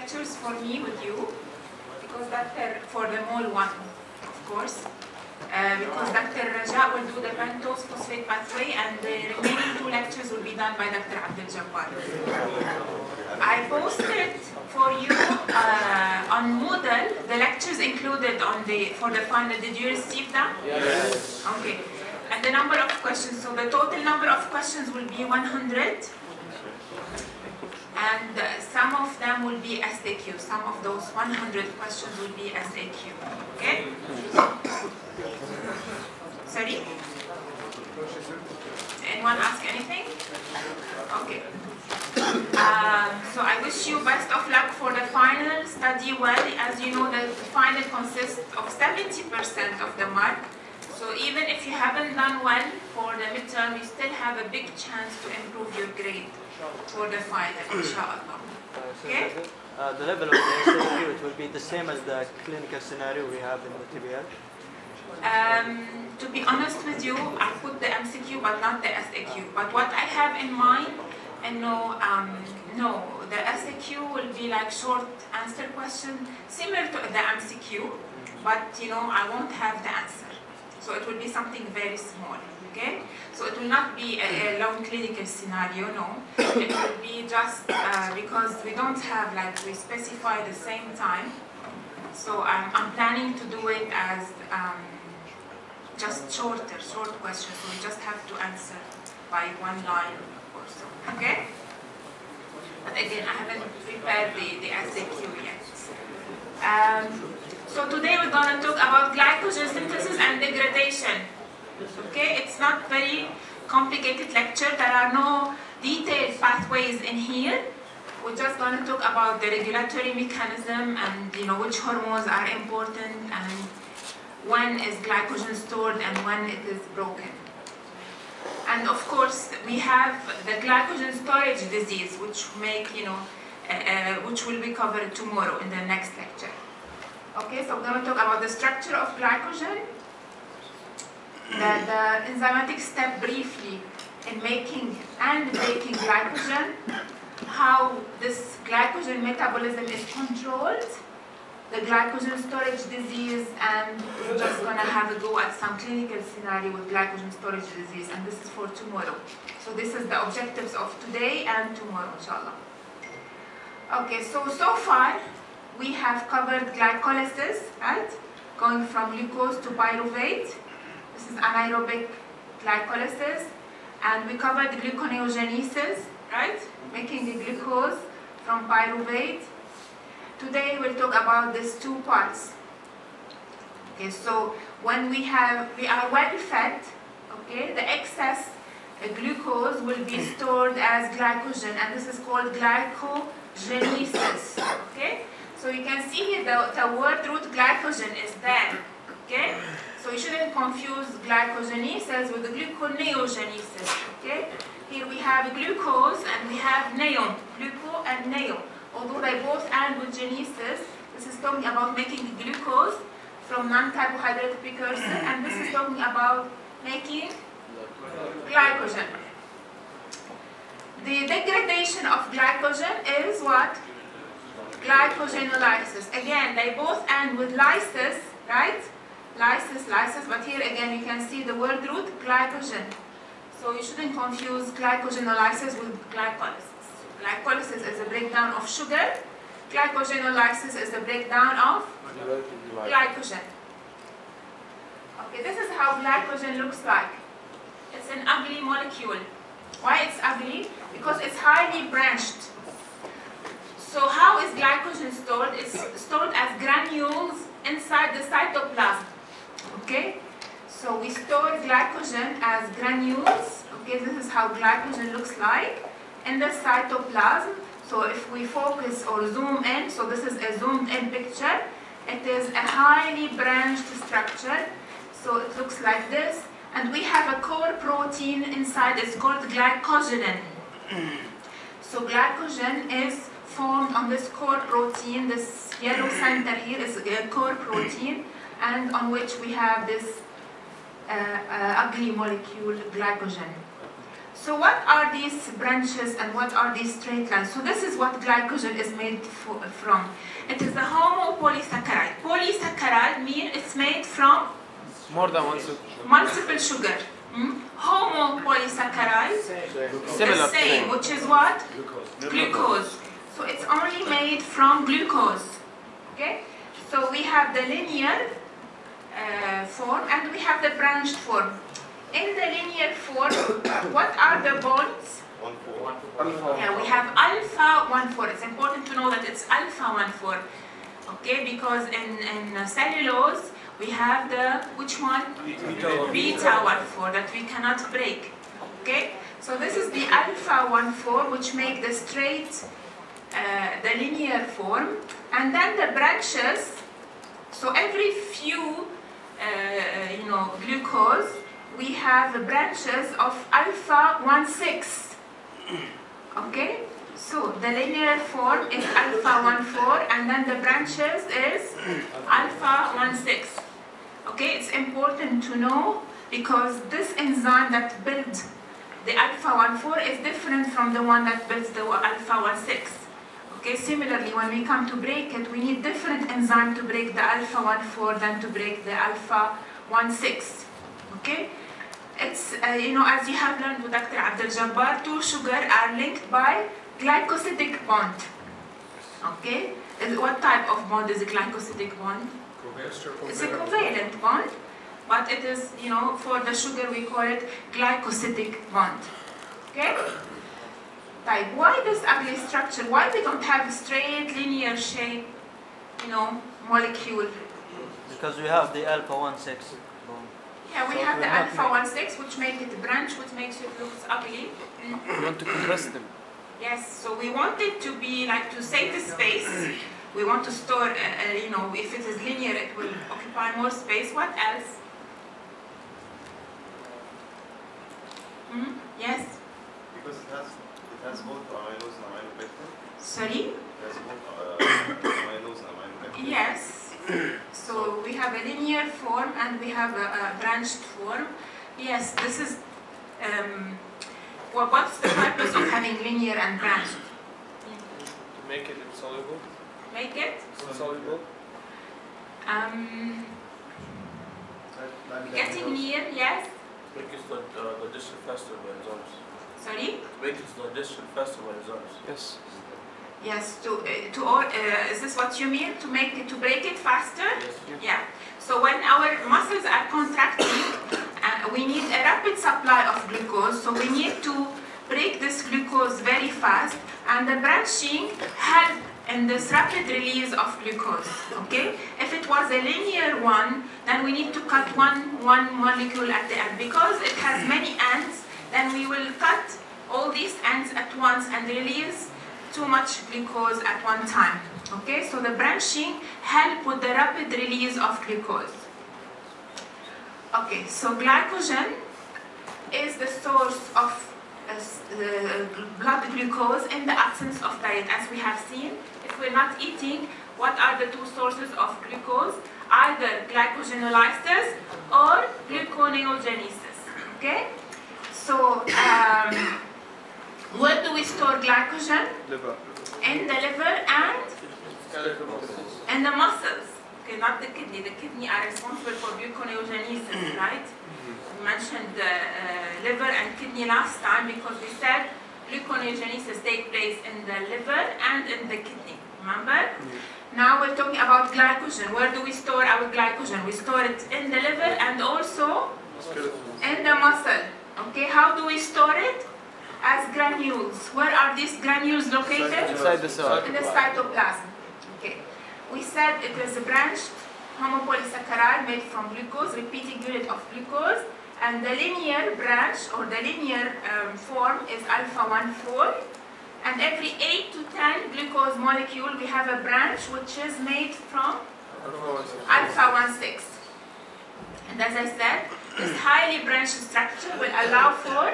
lectures for me with you, because Dr. for the mole one, of course, because Dr. Raja will do the pentose phosphate pathway, and the remaining 2 lectures will be done by Dr. Abdel Jabbar. I posted for you on Moodle the lectures included on for the final. Did you receive them? Yes. Okay. And the number of questions. So the total number of questions will be 100. And some of them will be SAQ. Some of those 100 questions will be SAQ. Okay? Sorry? Anyone ask anything? Okay. So I wish you best of luck for the final. Study well. As you know, the final consists of 70% of the mark. So even if you haven't done well for the midterm, you still have a big chance to improve your grade for the final, inshallah. Okay? The level of the SAQ, it will be the same as the clinical scenario we have in the TBL? To be honest with you, I put the MCQ but not the SAQ. But what I have in mind, and no, the SAQ will be like short answer question, similar to the MCQ, but I won't have the answer. So it will be something very small, okay? So it will not be a long clinical scenario, no. It will be just because we don't have, like, we specify the same time. So I'm planning to do it as just short questions. So we just have to answer by 1 line or so, okay? But again, I haven't prepared the SAQ yet. So today we're going to talk about glycogen synthesis and degradation. Okay, it's not very complicated lecture. There are no detailed pathways in here. We're just going to talk about the regulatory mechanism and which hormones are important and when is glycogen stored and when it is broken. And of course, we have the glycogen storage disease, which which will be covered tomorrow in the next lecture. Okay, so we're going to talk about the structure of glycogen, the enzymatic step briefly in making and breaking glycogen, how this glycogen metabolism is controlled, the glycogen storage disease, and we're just going to have a go at some clinical scenario with glycogen storage disease, and this is for tomorrow. So this is the objectives of today and tomorrow, inshallah. Okay, so far, we have covered glycolysis, right? Going from glucose to pyruvate. This is anaerobic glycolysis. And we covered gluconeogenesis, right? Making the glucose from pyruvate. Today we'll talk about these 2 parts. Okay, so when we are well fed, okay, the excess glucose will be stored as glycogen, and this is called glycogenesis. Okay? So you can see here the word root glycogen is there, okay? So you shouldn't confuse glycogenesis with the gluconeogenesis, okay? Here we have glucose and we have neon, gluco and neo. Although they both end with genesis, this is talking about making glucose from non-carbohydrate precursor, and this is talking about making glycogen. The degradation of glycogen is what? Glycogenolysis. Again, they both end with lysis, right? Lysis, but here again you can see the word root, glycogen. So you shouldn't confuse glycogenolysis with glycolysis. Glycolysis is a breakdown of sugar. Glycogenolysis is a breakdown of glycogen. Okay, this is how glycogen looks like. It's an ugly molecule. Why it's ugly? Because it's highly branched. So how is glycogen stored? It's stored as granules inside the cytoplasm. Okay? So we store glycogen as granules. Okay, this is how glycogen looks like in the cytoplasm. So if we focus or zoom in, so this is a zoomed in picture, it is a highly branched structure. So it looks like this. And we have a core protein inside, it's called glycogen. So glycogen is formed on this core protein, this yellow center here is a core protein, and on which we have this ugly molecule, glycogen. So what are these branches and what are these straight lines? So this is what glycogen is made from. It is a homopolysaccharide. Polysaccharide means it's made from more than one sugar. Multiple sugar. Homopolysaccharide Similar the same, which is what? Glucose. So it's only made from glucose. Okay? So we have the linear form and we have the branched form. In the linear form, what are the bonds? 1,4. Yeah, we have alpha 1,4. It's important to know that it's alpha 1,4. Okay, because in cellulose, we have the, which one? Beta 1,4 that we cannot break. Okay, so this is the alpha 1,4 which make the straight, the linear form. And then the branches, so every few, glucose, we have branches of alpha 1,6. Okay, so the linear form is alpha 1,4 and then the branches is alpha 1,6. Okay, it's important to know because this enzyme that builds the alpha 1,4 is different from the one that builds the alpha 1,6. Okay, similarly, when we come to break it, we need different enzyme to break the alpha 1,4 than to break the alpha 1,6. Okay, it's as you have learned with Dr. Abdel Jabbar, two sugar are linked by glycosidic bond. Okay, what type of bond is a glycosidic bond? It's a covalent bond, but it is, for the sugar we call it glycosidic bond. Okay? Type. Why this ugly structure? Why we don't have a straight linear shape, molecule? Because we have the alpha 1,6 bond. Yeah, we have the alpha 1,6 which makes it branch, which makes it look ugly. We want to compress them. Yes, so we want it to be like to save the space. We want to store, if it is linear, it will occupy more space. What else? Yes? Because it has both amylose and aminopeptide. Sorry? It has both amylose and aminopeptide. Yes. So we have a linear form and we have a branched form. Yes, this is, what's the purpose of having linear and branched? To make it insoluble. Make it? Insoluble. Getting near, yes? Make it digestion faster by enzymes. Sorry? Make it digestion faster by enzymes. Yes. Yes, is this what you mean? To break it faster? Yes. Yeah. So when our muscles are contracting, we need a rapid supply of glucose. So we need to break this glucose very fast, and the branching helps in this rapid release of glucose. Okay? If it was a linear one, then we need to cut one molecule at the end. Because it has many ends, then we will cut all these ends at once and release too much glucose at one time. Okay? So the branching helps with the rapid release of glucose. Okay, so glycogen is the source of blood glucose in the absence of diet. As we have seen, if we're not eating, what are the two sources of glucose? Either glycogenolysis or gluconeogenesis. Okay? So, where do we store glycogen? Liver. In the liver and in the muscles. Okay, not the kidney. The kidney are responsible for gluconeogenesis, right? We mentioned the liver and kidney last time because we said gluconeogenesis takes place in the liver and in the kidney. Remember? Now we're talking about glycogen. Where do we store our glycogen? We store it in the liver and also in the muscle. Okay, how do we store it? As granules. Where are these granules located? Inside the cell. In the cytoplasm. Okay. We said it is a branched homopolysaccharide made from glucose, repeating unit of glucose, and the linear branch or the linear form is alpha 1,4. And every 8 to 10 glucose molecule, we have a branch which is made from alpha 1,6. And as I said, this highly branched structure will allow for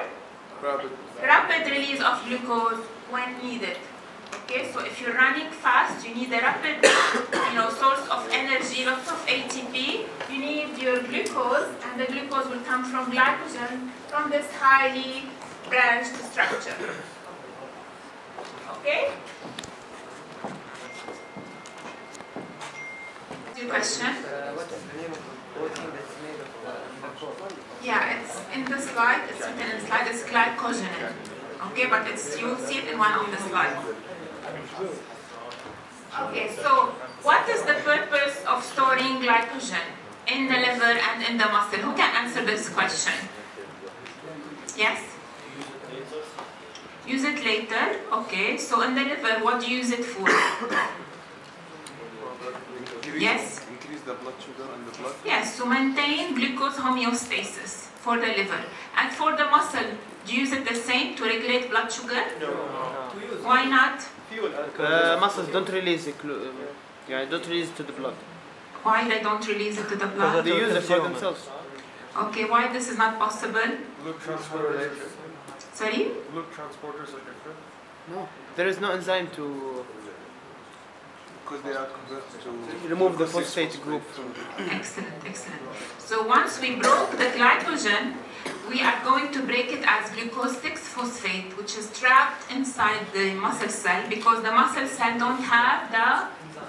rapid release of glucose when needed. Okay, so if you're running fast, you need a rapid, source of energy, lots of ATP. You need your glucose, and the glucose will come from glycogen from this highly branched structure. Okay? Your question? What is the name of the protein that's made of the core? Yeah, it's in the slide. It's written in the slide. It's glycogen. Okay, but you'll see it in one of the slides. Okay, so what is the purpose of storing glycogen in the liver and in the muscle? Who can answer this question? Yes? Use it later. Okay, so in the liver, what do you use it for? Yes? Increase the blood sugar in the blood. Yes, to maintain glucose homeostasis for the liver. And for the muscle, do you use it the same to regulate blood sugar? No. Why not? Muscles don't release it. Yeah, don't release it to the blood. Why they don't release it to the blood? They use it for themselves. Okay, why this is not possible? Glucose transporters. Sorry? Glucose transporters are different. No. There is no enzyme to Because they are converted to remove the phosphate group. Excellent, excellent. So once we broke the glycogen, we are going to break it as glucose 6-phosphate, which is trapped inside the muscle cell because the muscle cell don't have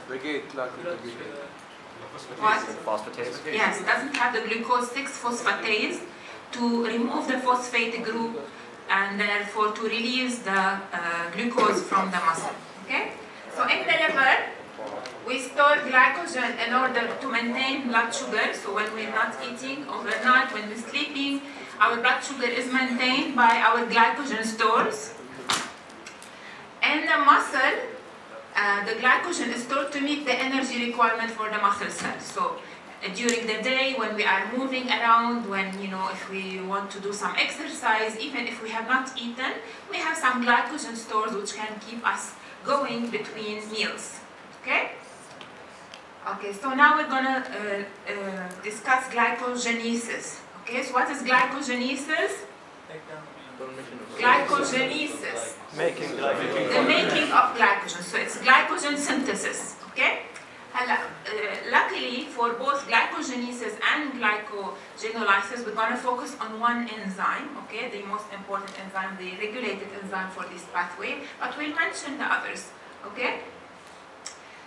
the gate, like the gate. what? Phosphatase? Yes, doesn't have the glucose 6-phosphatase to remove the phosphate group and therefore to release the glucose from the muscle. Okay? So in the liver, we store glycogen in order to maintain blood sugar. So when we're not eating overnight, when we're sleeping, our blood sugar is maintained by our glycogen stores. In the muscle, the glycogen is stored to meet the energy requirement for the muscle cells. So during the day, when we are moving around, when if we want to do some exercise, even if we have not eaten, we have some glycogen stores which can keep us going between meals. Okay? Okay, so now we're gonna discuss glycogenesis. Okay, so what is glycogenesis? Glycogenesis. Making glycogen. The making of glycogen. So it's glycogen synthesis. Okay? Luckily for both glycogenesis and glycogenolysis, we're going to focus on one enzyme, okay, the most important enzyme, the regulated enzyme for this pathway, but we'll mention the others, okay?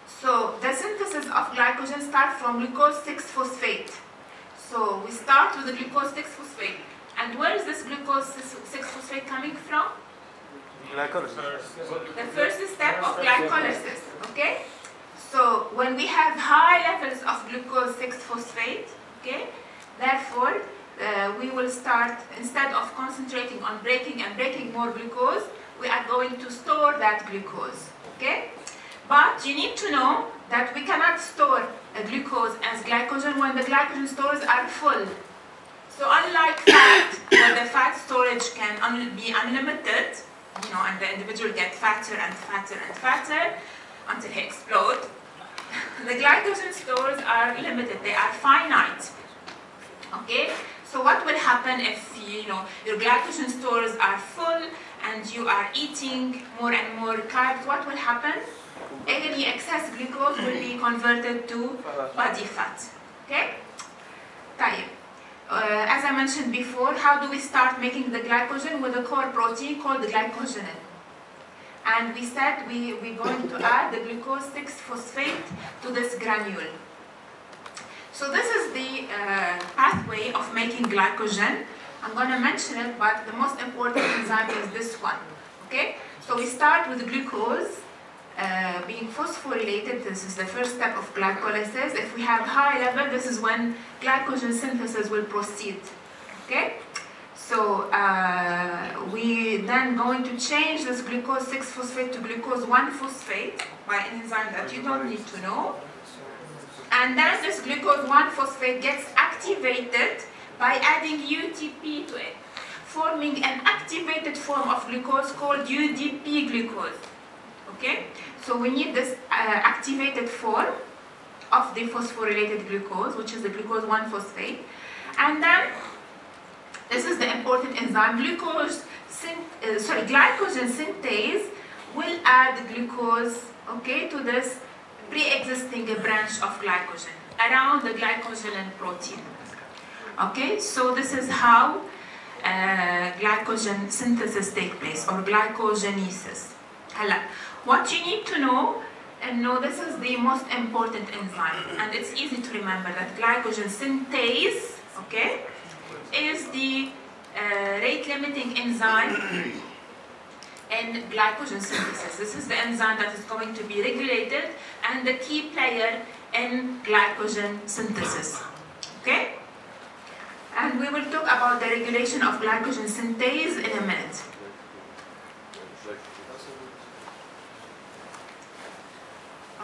So the synthesis of glycogen starts from glucose 6-phosphate. So we start with the glucose 6-phosphate. And where is this glucose 6-phosphate coming from? Glycolysis. The first step of glycolysis, okay? So when we have high levels of glucose 6-phosphate, okay, therefore we will start, instead of concentrating on breaking more glucose, we are going to store that glucose, okay? But you need to know that we cannot store glucose as glycogen when the glycogen stores are full. So unlike fat, where the fat storage can be unlimited, and the individual gets fatter and fatter and fatter until he explodes, the glycogen stores are limited, they are finite. Okay? So what will happen if your glycogen stores are full and you are eating more and more carbs? What will happen? Any excess glucose will be converted to body fat. Okay? As I mentioned before, how do we start making the glycogen? With a core protein called the glycogen. And we said we're going to add the glucose 6-phosphate to this granule. So this is the pathway of making glycogen. I'm going to mention it, but the most important enzyme is this one. Okay? So we start with glucose being phosphorylated. This is the first step of glycolysis. If we have high level, this is when glycogen synthesis will proceed. Okay? So we then going to change this glucose 6-phosphate to glucose 1-phosphate by an enzyme that you don't need to know. And then this glucose 1-phosphate gets activated by adding UTP to it, forming an activated form of glucose called UDP glucose. Okay? So we need this activated form of the phosphorylated glucose, which is the glucose 1-phosphate. And then this is the important enzyme, glycogen synthase will add glucose, okay, to this pre-existing branch of glycogen around the glycogen protein. Okay, so this is how glycogen synthesis take place, or glycogenesis. What you need to know, and this is the most important enzyme, and it's easy to remember that glycogen synthase, okay, is the rate-limiting enzyme in glycogen synthesis. This is the enzyme that is going to be regulated and the key player in glycogen synthesis. Okay? And we will talk about the regulation of glycogen synthase in a minute.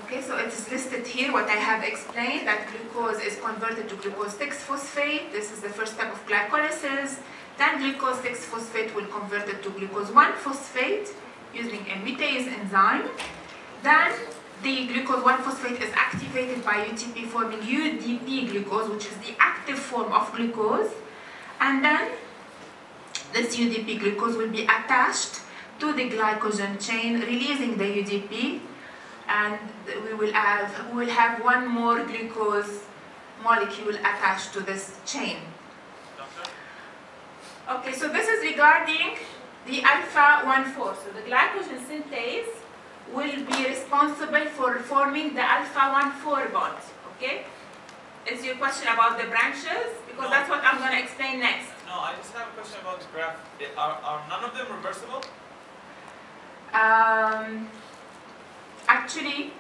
Okay, so it is listed here what I have explained, that glucose is converted to glucose 6-phosphate. This is the first step of glycolysis. Then glucose 6-phosphate will convert it to glucose 1-phosphate using a mutase enzyme. Then the glucose 1-phosphate is activated by UTP, forming UDP glucose, which is the active form of glucose. And then this UDP glucose will be attached to the glycogen chain, releasing the UDP, and we will have one more glucose molecule attached to this chain. Okay, so this is regarding the alpha-1,4. So the glycogen synthase will be responsible for forming the alpha-1,4 bond. Okay? Is your question about the branches? Because that's what I'm going to explain next. No, I just have a question about the graph. Are none of them reversible? Actually,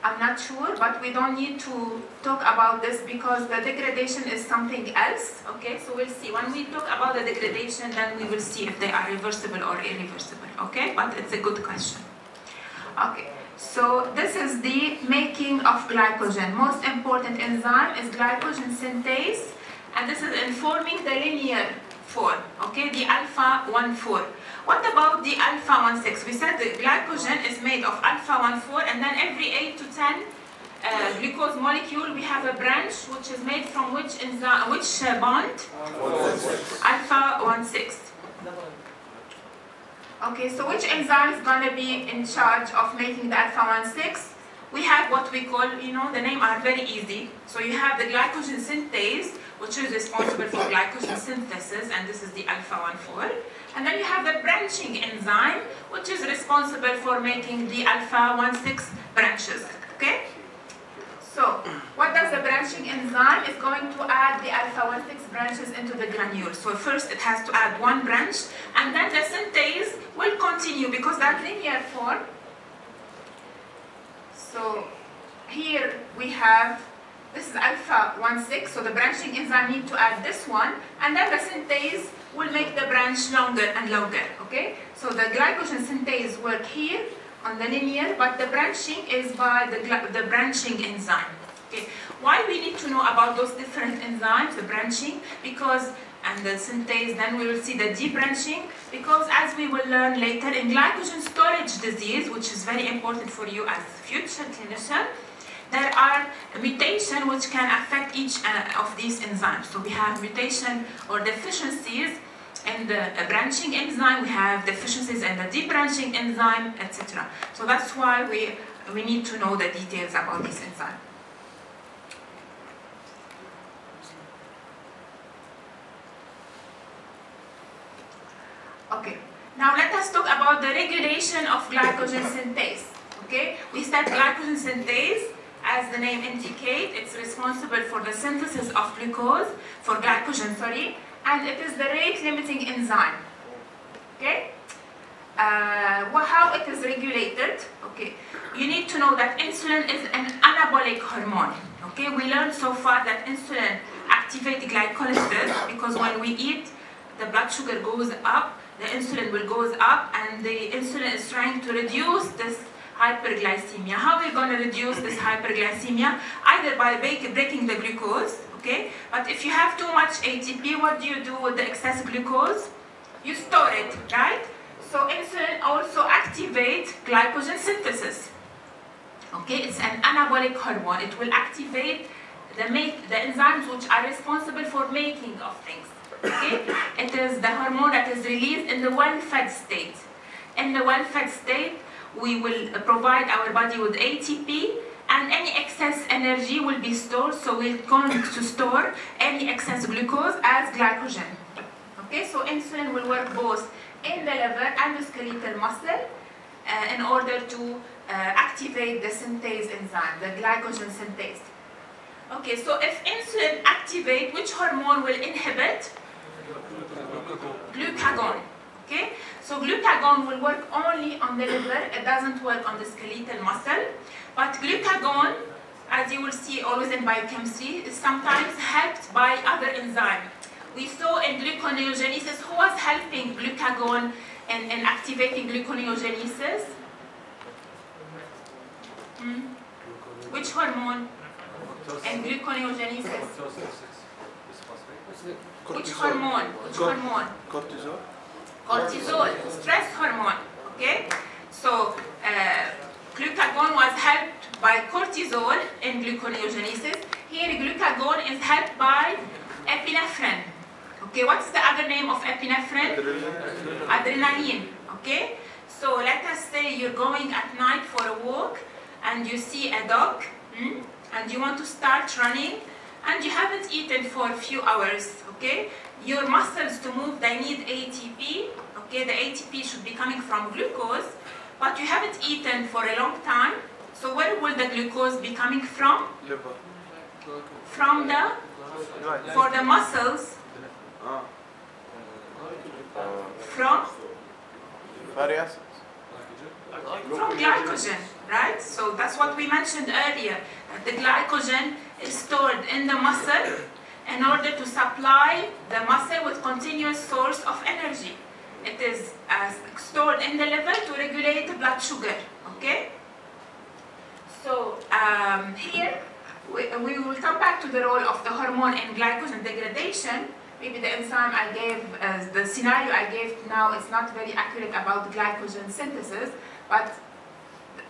I'm not sure, but we don't need to talk about this because the degradation is something else. Okay, so we'll see. When we talk about the degradation, then we will see if they are reversible or irreversible. Okay, but it's a good question. Okay, so this is the making of glycogen. Most important enzyme is glycogen synthase, and this is informing the linear form. Okay, the alpha-1,4. What about the alpha-1,6? We said the glycogen is made of alpha-1,4, and then every 8 to 10 glucose molecule we have a branch which is made from which enzyme, bond? Alpha-1,6. Okay, so which enzyme is going to be in charge of making the alpha-1,6? We have what we call, the name are very easy. So you have the glycogen synthase, which is responsible for glycogen synthesis, and this is the alpha-1,4. And then you have the branching enzyme, which is responsible for making the alpha-1,6 branches. Okay? So, what does the branching enzyme? It's going to add the alpha-1,6 branches into the granule. So first it has to add one branch, and then the synthase will continue because that linear form. So here we have, this is alpha-1,6, so the branching enzyme need to add this one, and then the synthase will make the branch longer and longer, okay? So the glycogen synthase work here on the linear, but the branching is by the branching enzyme, okay? Why we need to know about those different enzymes, the branching, because, and the synthase, then we will see the debranching, because as we will learn later, in glycogen storage disease, which is very important for you as a future clinician, there are mutations which can affect each of these enzymes. So we have mutation or deficiencies in the branching enzyme, we have deficiencies in the debranching enzyme, etc. So that's why we need to know the details about this enzyme. Okay, now let us talk about the regulation of glycogen synthase. Okay, we said glycogen synthase, as the name indicates, it's responsible for the synthesis of glucose, for glycogen, sorry, and it is the rate-limiting enzyme. Okay? How it is regulated? Okay, you need to know that insulin is an anabolic hormone. Okay, we learned so far that insulin activates glycolysis because when we eat, the blood sugar goes up, the insulin will goes up, and the insulin is trying to reduce this hyperglycemia. How are we going to reduce this hyperglycemia? Either by breaking the glucose, okay? But if you have too much ATP, what do you do with the excess glucose? You store it, right? So insulin also activates glycogen synthesis. Okay, it's an anabolic hormone. It will activate the enzymes which are responsible for making of things. Okay, it is the hormone that is released in the well-fed state. In the well-fed state, we will provide our body with ATP, and any excess energy will be stored, so we're going to store any excess glucose as glycogen. Okay, so insulin will work both in the liver and the skeletal muscle in order to activate the synthase enzyme, the glycogen synthase. Okay, so if insulin activate, which hormone will inhibit? Glucagon. Okay, so glucagon will work only on the liver, it doesn't work on the skeletal muscle. But glucagon, as you will see always in biochemistry, is sometimes helped by other enzymes. We saw in gluconeogenesis, who was helping glucagon in activating gluconeogenesis? Which hormone in gluconeogenesis? Which hormone? Which hormone? Cortisol. Cortisol, stress hormone. Okay, so glucagon was helped by cortisol in gluconeogenesis. Here, glucagon is helped by epinephrine. Okay, what's the other name of epinephrine? Adrenaline. Okay, so let us say you're going at night for a walk and you see a dog and you want to start running and you haven't eaten for a few hours. Okay, your muscles to move, they need ATP. Okay, the ATP should be coming from glucose, but you haven't eaten for a long time. So where will the glucose be coming from? Liver. From the, for the muscles, from Fatty acids. from glycogen, right? So that's what we mentioned earlier, that the glycogen is stored in the muscle in order to supply the muscle with continuous source of energy. It is stored in the liver to regulate the blood sugar, okay? So here, we will come back to the role of the hormone in glycogen degradation. Maybe the enzyme I gave, the scenario I gave now is not very accurate about glycogen synthesis, but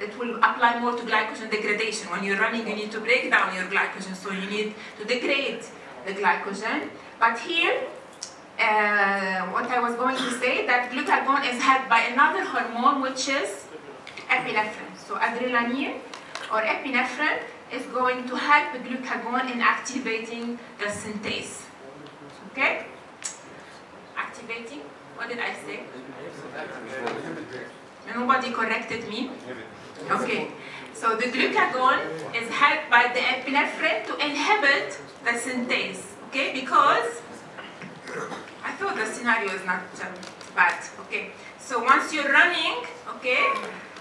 it will apply more to glycogen degradation. When you're running, you need to break down your glycogen, so you need to degrade the glycogen. But here, what I was going to say, that glucagon is helped by another hormone, which is epinephrine. So adrenaline or epinephrine is going to help glucagon in activating the synthase. Okay? Activating? What did I say? Nobody corrected me. Okay. So the glucagon is helped by the epinephrine to inhibit the synthase. Okay? Because I thought the scenario is not bad. Okay. So once you're running, okay,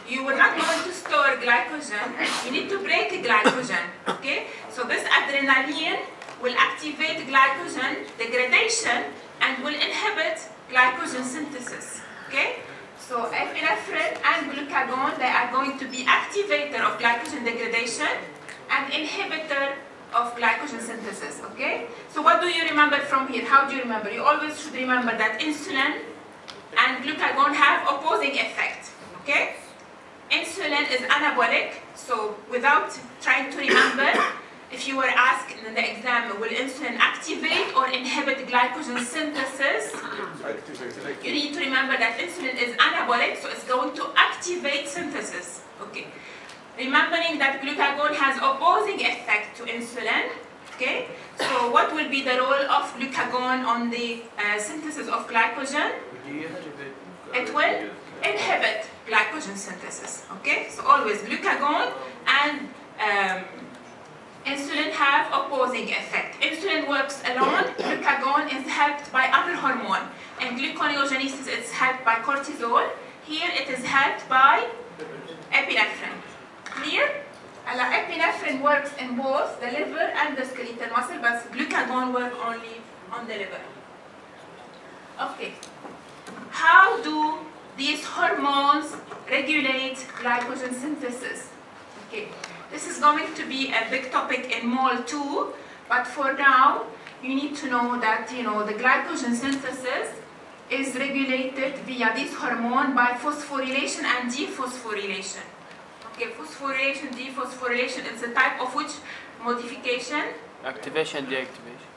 you will not going to store glycogen. You need to break glycogen. Okay. So this adrenaline will activate glycogen degradation and will inhibit glycogen synthesis. Okay. So epinephrine and glucagon, they are going to be activator of glycogen degradation and inhibitor of glycogen synthesis. Okay. So what do you remember from here? How do you remember? You always should remember that insulin and glucagon have opposing effect. Okay. Insulin is anabolic. So without trying to remember, if you were asked in the exam, will insulin activate or inhibit glycogen synthesis? You need to remember that insulin is anabolic, so it's going to activate synthesis. Okay. Remembering that glucagon has opposing effect to insulin. Okay. So what will be the role of glucagon on the synthesis of glycogen? It will inhibit glycogen synthesis. Okay. So always glucagon and insulin have opposing effect. Insulin works alone, glucagon is helped by other hormone. In gluconeogenesis, it's helped by cortisol. Here it is helped by epinephrine. Clear? Epinephrine works in both the liver and the skeletal muscle, but glucagon works only on the liver. Okay. How do these hormones regulate glycogen synthesis? Okay. This is going to be a big topic in Mol 2, but for now, you need to know that the glycogen synthesis is regulated via this hormone by phosphorylation and dephosphorylation. Okay, phosphorylation, dephosphorylation is a type of which modification? Activation, deactivation.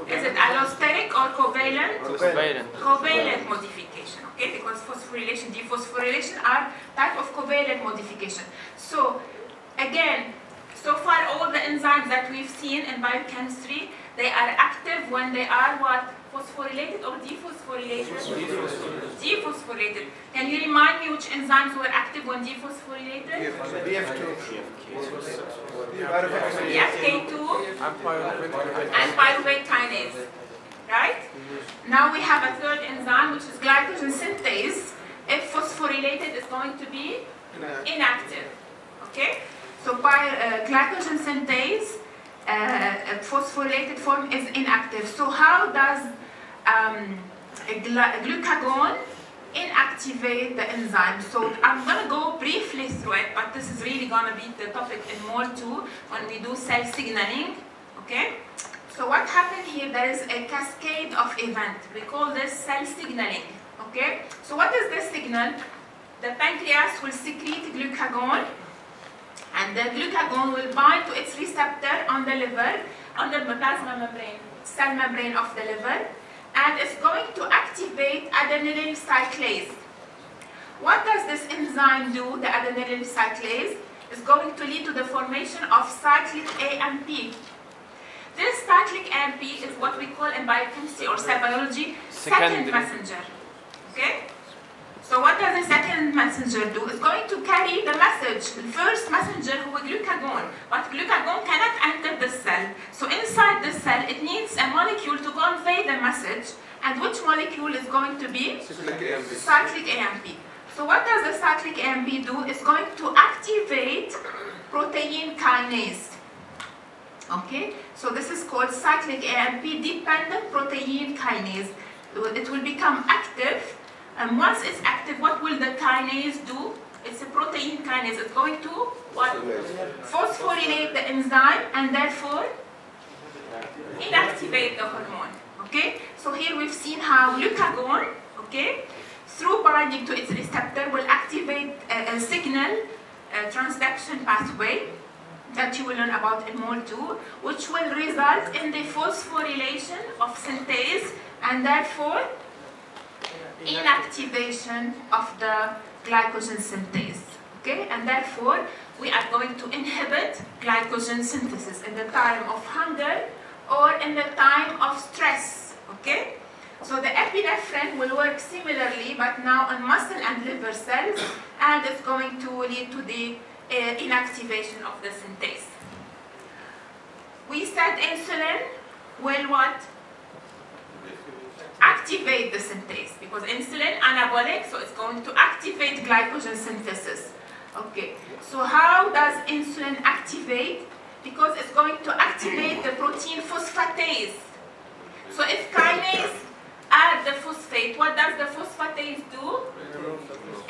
Is it allosteric or covalent? Covalent. Covalent modification, okay, because phosphorylation, dephosphorylation are type of covalent modification. So, again, So far, all the enzymes that we've seen in biochemistry, they are active when they are what? Phosphorylated or dephosphorylated? Dephosphorylated. Can you remind me which enzymes were active when dephosphorylated? BFK2 and pyruvate kinase. Right? Now we have a third enzyme, which is glycogen synthase. If phosphorylated, is going to be inactive. Okay? So glycogen synthase, phosphorylated form is inactive. So how does glucagon inactivate the enzyme? So I'm going to go briefly through it, but this is really going to be the topic in more too when we do cell signaling. Okay? So what happened here, there is a cascade of events. We call this cell signaling. Okay? So what is this signal? The pancreas will secrete glucagon, and the glucagon will bind to its receptor on the liver, under the plasma membrane, cell membrane of the liver, and it's going to activate adenylyl cyclase. What does this enzyme do, the adenylyl cyclase? It's going to lead to the formation of cyclic AMP. This cyclic AMP is what we call in biochemistry or cell biology second messenger. Okay? So what does the second messenger do? It's going to carry the message, the first messenger who is glucagon. But glucagon cannot enter the cell. So inside the cell, it needs a molecule to convey the message. And which molecule is going to be? Cyclic AMP. So what does the cyclic AMP do? It's going to activate protein kinase. Okay? So this is called cyclic AMP dependent protein kinase. It will become active. And once it's active, what will the kinase do? It's a protein kinase. It's going to what? Phosphorylate the enzyme and therefore inactivate the hormone. Okay? So here we've seen how glucagon, okay, through binding to its receptor will activate a signal transduction pathway that you will learn about in mole 2, which will result in the phosphorylation of synthase and therefore inactivation of the glycogen synthase. Okay, and therefore we are going to inhibit glycogen synthesis in the time of hunger or in the time of stress. Okay, so the epinephrine will work similarly, but now on muscle and liver cells, and it's going to lead to the inactivation of the synthase. We said insulin will what? Activate the synthase, because insulin anabolic, so it's going to activate glycogen synthesis. Okay, so how does insulin activate? Because it's going to activate the protein phosphatase. So if kinase add the phosphate, what does the phosphatase do?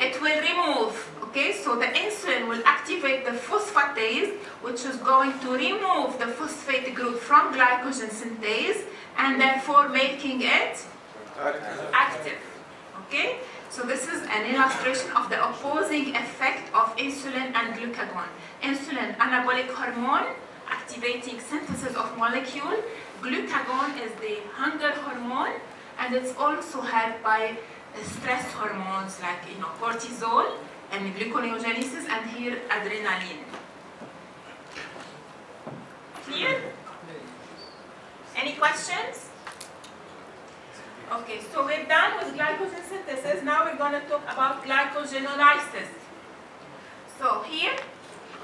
It will remove. Okay, so the insulin will activate the phosphatase, which is going to remove the phosphate group from glycogen synthase and therefore making it active. Okay, so this is an illustration of the opposing effect of insulin and glucagon. Insulin, anabolic hormone, activating synthesis of molecule. Glucagon is the hunger hormone, and it's also helped by stress hormones like cortisol and gluconeogenesis, and here adrenaline. Clear? Any questions? Okay, so we're done with glycogen synthesis. Now we're going to talk about glycogenolysis. So here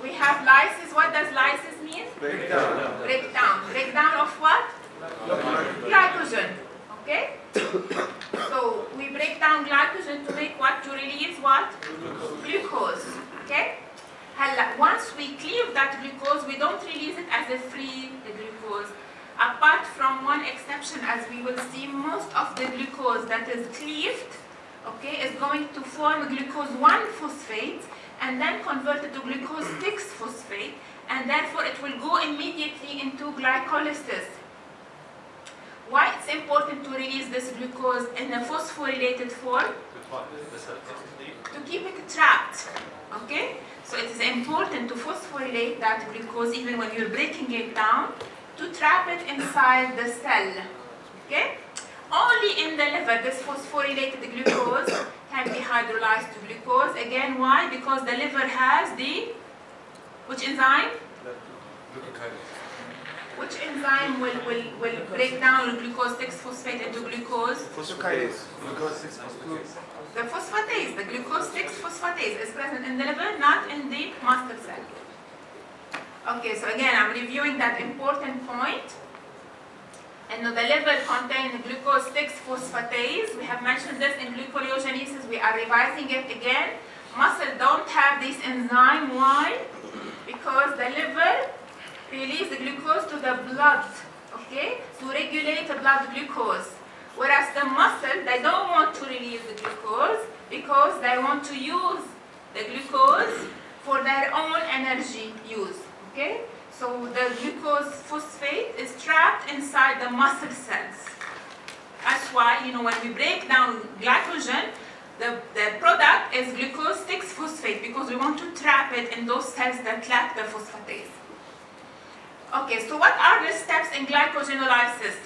we have lysis. What does lysis mean? Breakdown. Breakdown. Breakdown of what? Glycogen. Okay? So we break down glycogen to make what? To release what? Glucose. Okay? Once we cleave that glucose, we don't release it as a free glucose. Apart from one exception, as we will see, most of the glucose that is cleaved, okay, is going to form glucose 1-phosphate and then convert it to glucose 6-phosphate, and therefore it will go immediately into glycolysis. Why it's important to release this glucose in a phosphorylated form? To keep it trapped. Okay? So it is important to phosphorylate that glucose even when you're breaking it down, to trap it inside the cell. Okay? Only in the liver this phosphorylated glucose can be hydrolyzed to glucose. Again, why? Because the liver has the which enzyme? Which enzyme will break down glucose 6-phosphate into glucose? Phosphatase. The phosphatase, the glucose 6-phosphatase is present in the liver, not in the muscle cell. Okay, so again, I'm reviewing that important point. And the liver contains glucose 6-phosphatase. We have mentioned this in gluconeogenesis. We are revising it again. Muscle don't have this enzyme. Why? Because the liver releases the glucose to the blood, okay, to regulate the blood glucose. Whereas the muscle, they don't want to release the glucose because they want to use the glucose for their own energy use, okay? So the glucose phosphate is trapped inside the muscle cells. That's why, you know, when we break down glycogen, the product is glucose 6-phosphate because we want to trap it in those cells that lack the phosphatase. Okay, so what are the steps in glycogenolysis?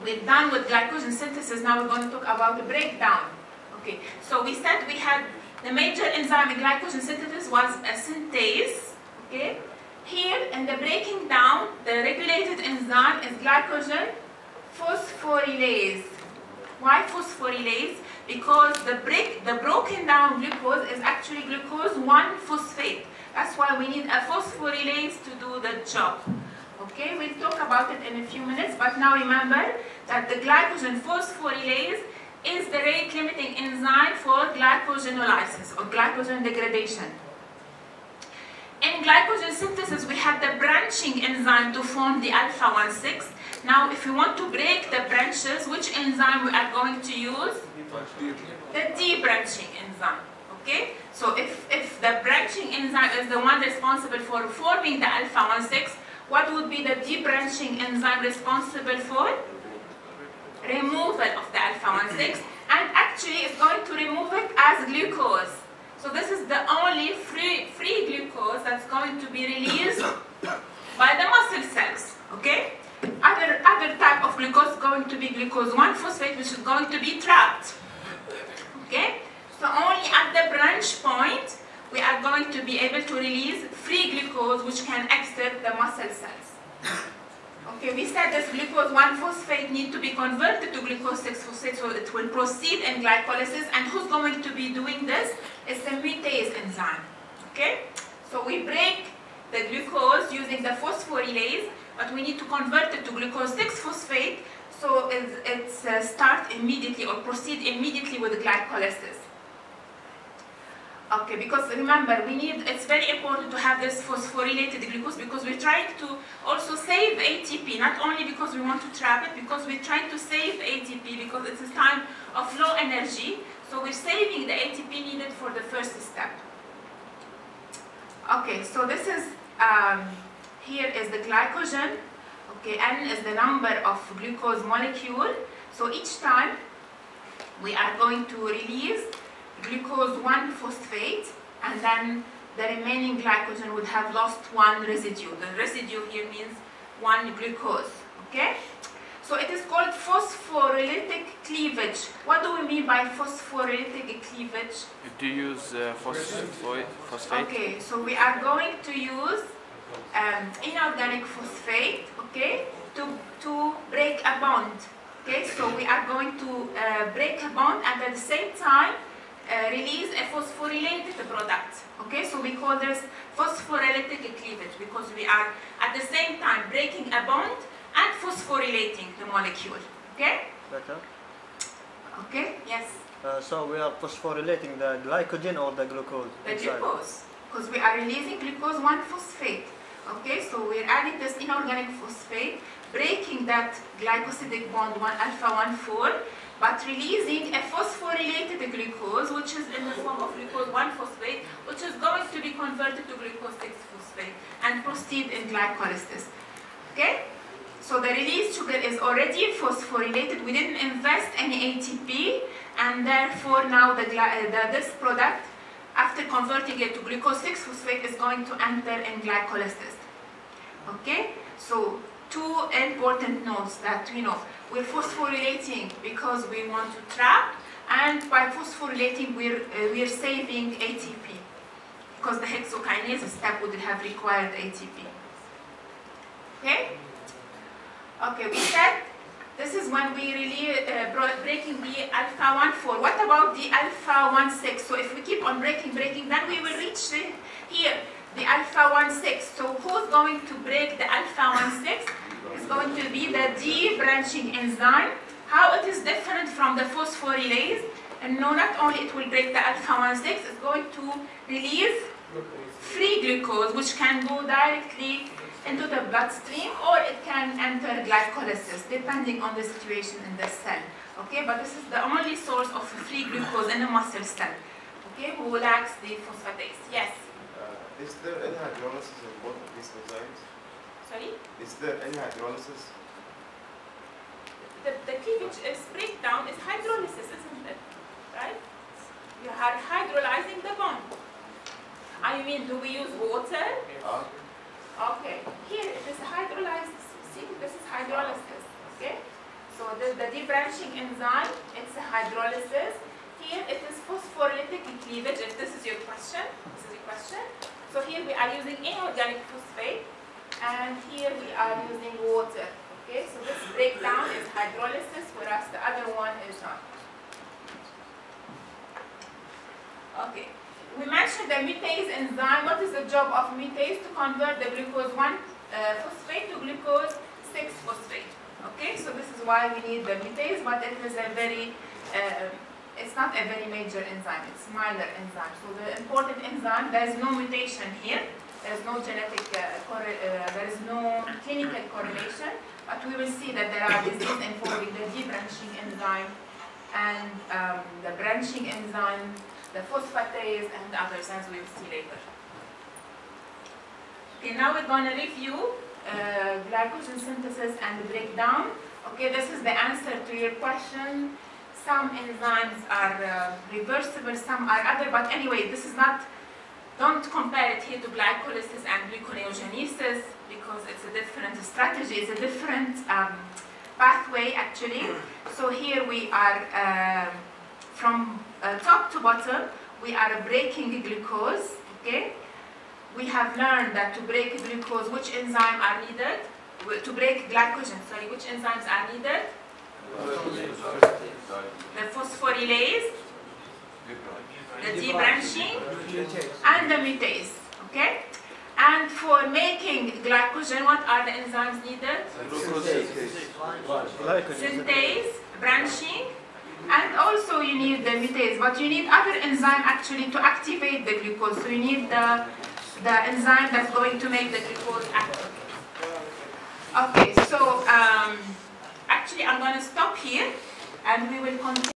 We're done with glycogen synthesis, now we're going to talk about the breakdown. Okay, so we said we had the major enzyme in glycogen synthesis was a synthase. Okay, here in the breaking down, the regulated enzyme is glycogen phosphorylase. Why phosphorylase? Because the broken down glucose is actually glucose 1-phosphate. That's why we need a phosphorylase to do the job. Okay, we'll talk about it in a few minutes, but now remember that the glycogen phosphorylase is the rate limiting enzyme for glycogenolysis or glycogen degradation. In glycogen synthesis, we have the branching enzyme to form the alpha-1,6. Now, if we want to break the branches, which enzyme we are going to use? The debranching enzyme. Okay? So if the branching enzyme is the one responsible for forming the alpha-1,6, what would be the debranching enzyme responsible for? Removal of the alpha-1,6, and actually it's going to remove it as glucose. So this is the only free glucose that's going to be released by the muscle cells. Okay? Other type of glucose is going to be glucose 1-phosphate, which is going to be trapped. Okay? So only at the branch point we are going to be able to release free glucose which can exit the muscle cells. Okay, we said this glucose 1-phosphate need to be converted to glucose 6-phosphate so it will proceed in glycolysis, and who's going to be doing this? It's the mutase enzyme. Okay? So we break the glucose using the phosphorylase, but we need to convert it to glucose 6-phosphate so it start immediately or proceed immediately with glycolysis. Okay, because remember, it's very important to have this phosphorylated glucose because we're trying to also save ATP, not only because we want to trap it, because we're trying to save ATP because it's a time of low energy, so we're saving the ATP needed for the first step. Okay, so this is, here is the glycogen, okay, N is the number of glucose molecule, so each time we are going to release glucose 1-phosphate, and then the remaining glycogen would have lost one residue. The residue here means one glucose. Okay? So it is called phosphorylated cleavage. What do we mean by phosphorylated cleavage? Do you use phosphate? Okay, so we are going to use inorganic phosphate, okay, to break a bond. Okay, so we are going to break a bond and at the same time release a phosphorylated product. Okay, so we call this phosphorylated cleavage because we are at the same time breaking a bond and phosphorylating the molecule. Okay? Better. Okay, yes. So we are phosphorylating the glycogen or the glucose? The inside? glucose, because we are releasing glucose 1-phosphate. Okay, so we're adding this inorganic phosphate, breaking that glycosidic bond 1-alpha-1,4, but releasing a phosphorylated glucose, which is in the form of glucose 1-phosphate, which is going to be converted to glucose 6-phosphate and proceed in glycolysis. Okay? So the released sugar is already phosphorylated. We didn't invest any ATP, and therefore now this product, after converting it to glucose 6-phosphate, is going to enter in glycolysis. Okay? So two important notes that, you know, we're phosphorylating because we want to trap, and by phosphorylating we're saving ATP because the hexokinase step would have required ATP. Okay? Okay, we said this is when we really breaking the alpha 1,4. What about the alpha 1,6? So if we keep on breaking, then we will reach here, the alpha 1,6. So who's going to break the alpha 1,6? It's going to be the D-branching enzyme. How it is different from the phosphorylase? And no, not only it will break the alpha 1,6, it's going to release free glucose, which can go directly into the bloodstream, or it can enter glycolysis, depending on the situation in the cell. Okay, but this is the only source of free glucose in a muscle cell. Okay, who lacks the phosphatase. Yes. Is there any hydrolysis in both of these enzymes? Sorry. Is there any hydrolysis? The cleavage is breakdown is hydrolysis, isn't it? Right? You are hydrolyzing the bond. I mean, do we use water? Okay. Here it is hydrolysis. See, this is hydrolysis. Okay. So the debranching enzyme, it's a hydrolysis. Here it is phosphorylitic cleavage. If this is your question, So here we are using inorganic phosphate, and here we are using water. Okay. So this breakdown is hydrolysis, whereas the other one is not. Okay. We mentioned the mutase enzyme. What is the job of mutase? To convert the glucose 1 phosphate to glucose 6 phosphate. Okay, so this is why we need the mutase, but it is a very, it's not a very major enzyme. It's minor enzyme. So the important enzyme, there is no mutation here. There is no genetic, there is no clinical correlation, but we will see that there are diseases involving the debranching enzyme and the branching enzyme, the phosphatase, and others, as we will see later. Okay, now we're going to review glycogen synthesis and the breakdown. Okay, this is the answer to your question. Some enzymes are reversible, some are other, but anyway, this is not, don't compare it here to glycolysis and gluconeogenesis, because it's a different strategy, it's a different pathway actually. So here we are from top to bottom, we are breaking glucose, okay? We have learned that to break glucose, which enzymes are needed? To break glycogen, sorry, which enzymes are needed? The phosphorylase, the debranching, and the mutase, okay? And for making glycogen, what are the enzymes needed? Synthase, branching, and also you need the mutase, but you need other enzyme actually to activate the glucose. So you need the enzyme that's going to make the glucose active. Okay, so actually I'm going to stop here and we will continue.